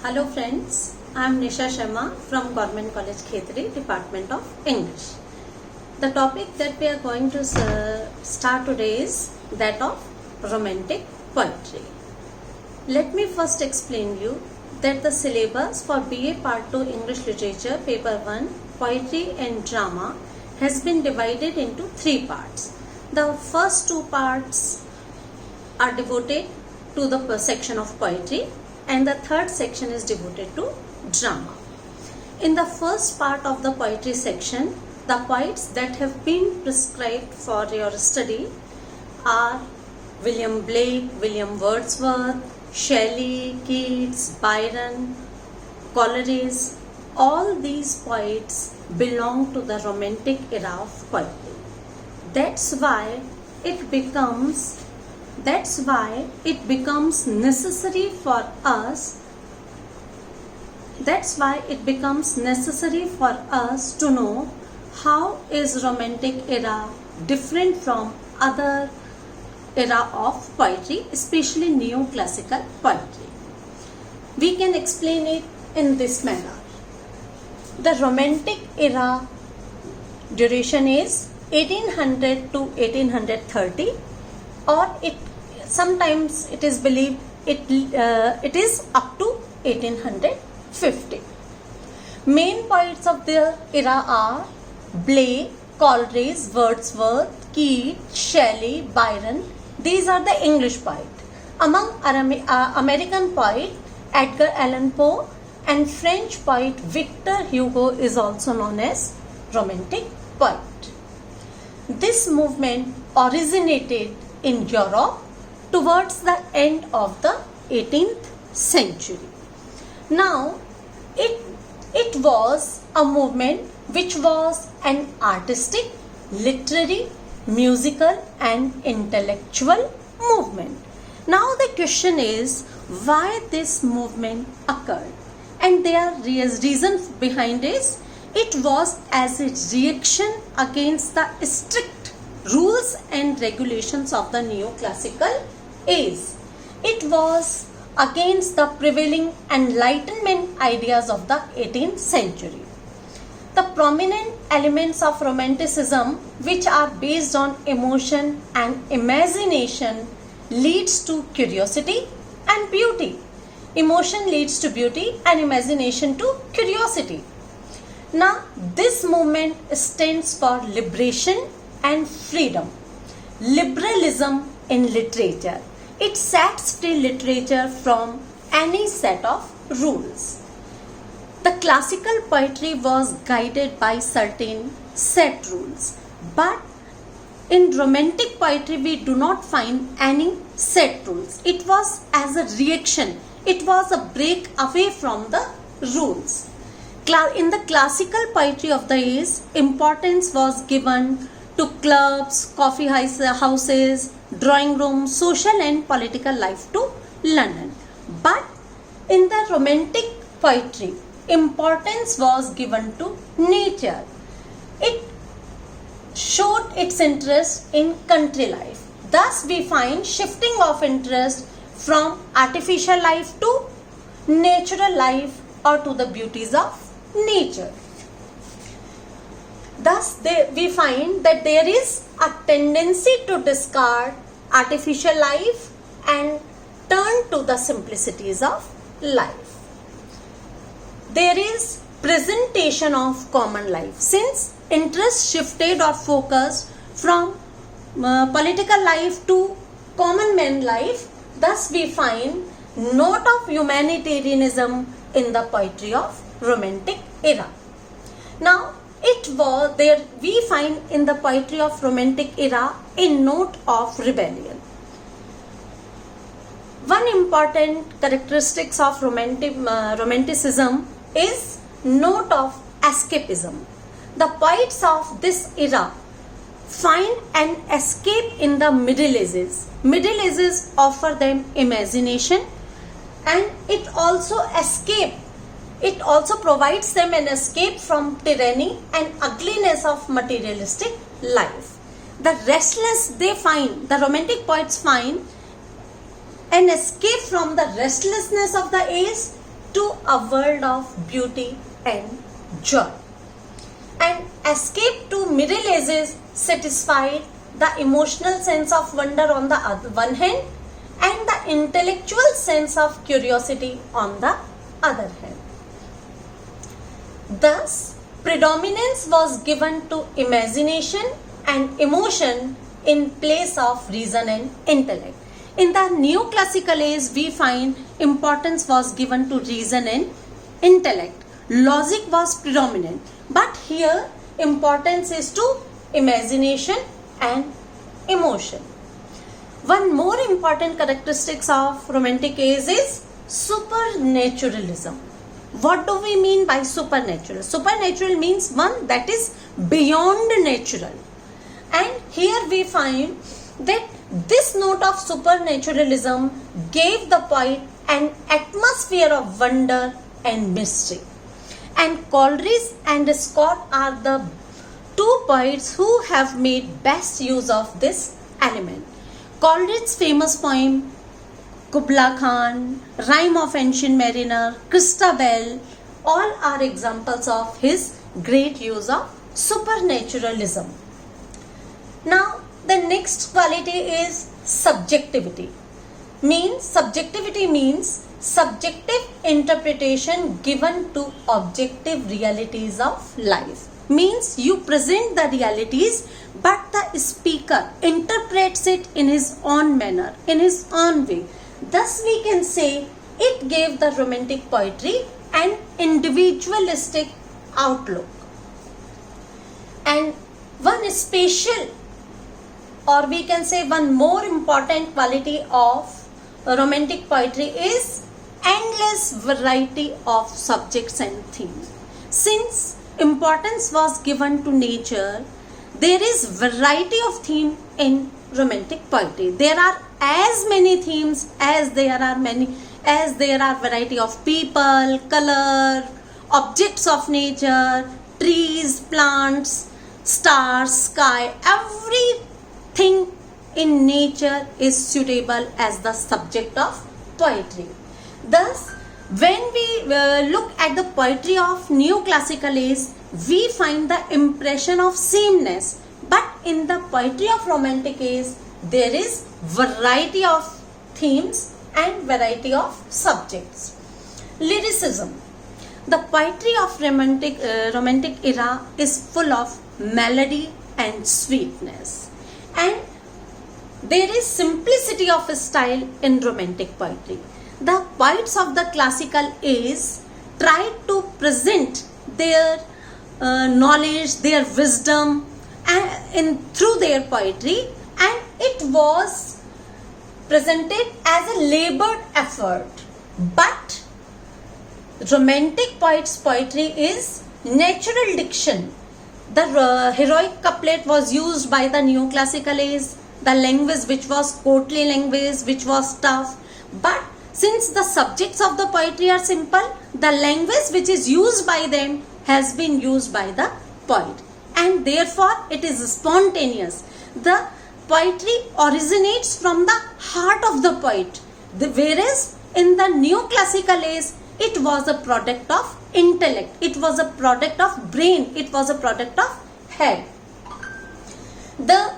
Hello friends, I am Nisha Sharma from Government College Khetri, Department of English. The topic that we are going to start today is that of romantic poetry. Let me first explain you that the syllabus for BA Part 2 English Literature Paper 1 Poetry and Drama has been divided into 3 parts. The first 2 parts are devoted to the section of poetry and the third section is devoted to drama. In the first part of the poetry section, the poets that have been prescribed for your study are William Blake, William Wordsworth, Shelley, Keats, Byron, Coleridge. All these poets belong to the romantic era of poetry. That's why it becomes necessary for us to know how is romantic era different from other era of poetry, especially neoclassical poetry. We can explain it in this manner. The romantic era duration is 1800 to 1830, or sometimes it is believed it is up to 1850. Main poets of the era are Blake, Coleridge, Wordsworth, Keats, Shelley, Byron. These are the English poets. Among American poet Edgar Allan Poe and French poet Victor Hugo is also known as romantic poet. This movement originated in Europe towards the end of the 18th century. Now, it was a movement which was an artistic, literary, musical and intellectual movement. Now the question is why this movement occurred, and their reason behind is it was as a reaction against the strict rules and regulations of the neoclassical age. It was against the prevailing Enlightenment ideas of the 18th century. The prominent elements of Romanticism, which are based on emotion and imagination, leads to curiosity and beauty. Emotion leads to beauty and imagination to curiosity. Now, this movement stands for liberation and freedom. Liberalism in literature. It sets free literature from any set of rules. The classical poetry was guided by certain set rules, but in romantic poetry we do not find any set rules. It was as a reaction. It was a break away from the rules. In the classical poetry of the age, importance was given to clubs, coffee houses, drawing rooms, social and political life to London. But in the romantic poetry, importance was given to nature. It showed its interest in country life. Thus, we find shifting of interest from artificial life to natural life or to the beauties of nature. Thus, we find that there is a tendency to discard artificial life and turn to the simplicities of life. There is presentation of common life. Since interest shifted or focused from political life to common man life, thus we find note of humanitarianism in the poetry of romantic era. Now, we find in the poetry of romantic era a note of rebellion. One important characteristics of romanticism is note of escapism. The poets of this era find an escape in the Middle Ages. Middle Ages offer them imagination, and it also provides them an escape from tyranny and ugliness of materialistic life. The romantic poets find an escape from the restlessness of the age to a world of beauty and joy. And escape to Middle Ages satisfied the emotional sense of wonder on the one hand and the intellectual sense of curiosity on the other hand. Thus, predominance was given to imagination and emotion in place of reason and intellect. In the neoclassical age, we find importance was given to reason and intellect. Logic was predominant, but here importance is to imagination and emotion. One more important characteristics of Romantic age is supernaturalism. What do we mean by supernatural? Supernatural means one that is beyond natural. And here we find that this note of supernaturalism gave the poet an atmosphere of wonder and mystery. And Coleridge and Scott are the two poets who have made best use of this element. Coleridge's famous poem Kubla Khan, Rime of Ancient Mariner, Christabel, all are examples of his great use of supernaturalism. Now, the next quality is subjectivity. Subjectivity means subjective interpretation given to objective realities of life. Means you present the realities, but the speaker interprets it in his own manner, in his own way. Thus we can say it gave the Romantic poetry an individualistic outlook. And one special, or we can say one more important quality of Romantic poetry is endless variety of subjects and themes. Since importance was given to nature, there is variety of theme in Romantic poetry. There are as many themes as there are variety of people, color, objects of nature, trees, plants, stars, sky. Everything in nature is suitable as the subject of poetry. Thus, when we look at the poetry of neoclassical age, we find the impression of sameness. But in the poetry of Romantic age, there is variety of themes and variety of subjects. Lyricism. The poetry of Romantic era is full of melody and sweetness. And there is simplicity of style in Romantic poetry. The poets of the classical age tried to present their knowledge, their wisdom through their poetry, and it was presented as a labored effort. But Romantic poets' poetry is natural diction. The heroic couplet was used by the neoclassical age, the language which was courtly language, which was tough. But since the subjects of the poetry are simple, the language which is used by them has been used by the poet, and therefore it is spontaneous. The poetry originates from the heart of the poet, whereas in the neoclassical age it was a product of intellect, it was a product of brain, it was a product of head. The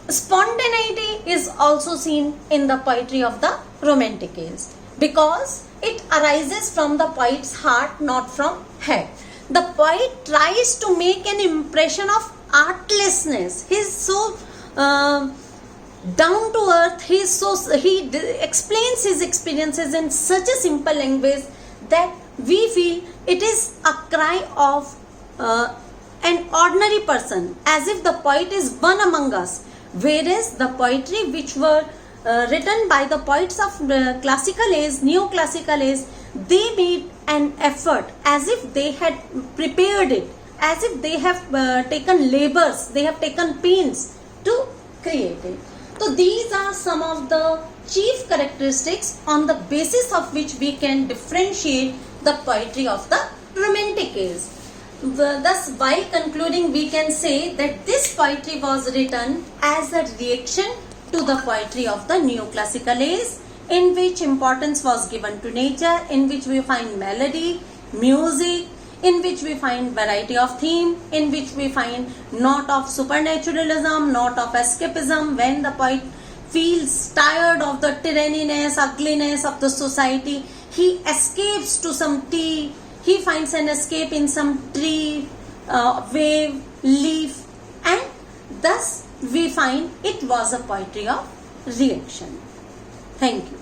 spontaneity is also seen in the poetry of the Romantic age because it arises from the poet's heart, not from head. The poet tries to make an impression of artlessness. He is so down to earth. He explains his experiences in such a simple language that we feel it is a cry of an ordinary person, as if the poet is one among us. Whereas the poetry which were written by the poets of classical age, neoclassical age, they made an effort as if they had prepared it, as if they have taken labors, they have taken pains to create it. So these are some of the chief characteristics on the basis of which we can differentiate the poetry of the Romantic age. Thus, by concluding, we can say that this poetry was written as a reaction to the poetry of the neoclassical age, in which importance was given to nature, in which we find melody, music, in which we find variety of theme, in which we find not of supernaturalism, not of escapism. When the poet feels tired of the tyranniness, ugliness of the society, he escapes to some tea, he finds an escape in some tree, wave, leaf, and thus we find it was a poetry of reaction. Thank you.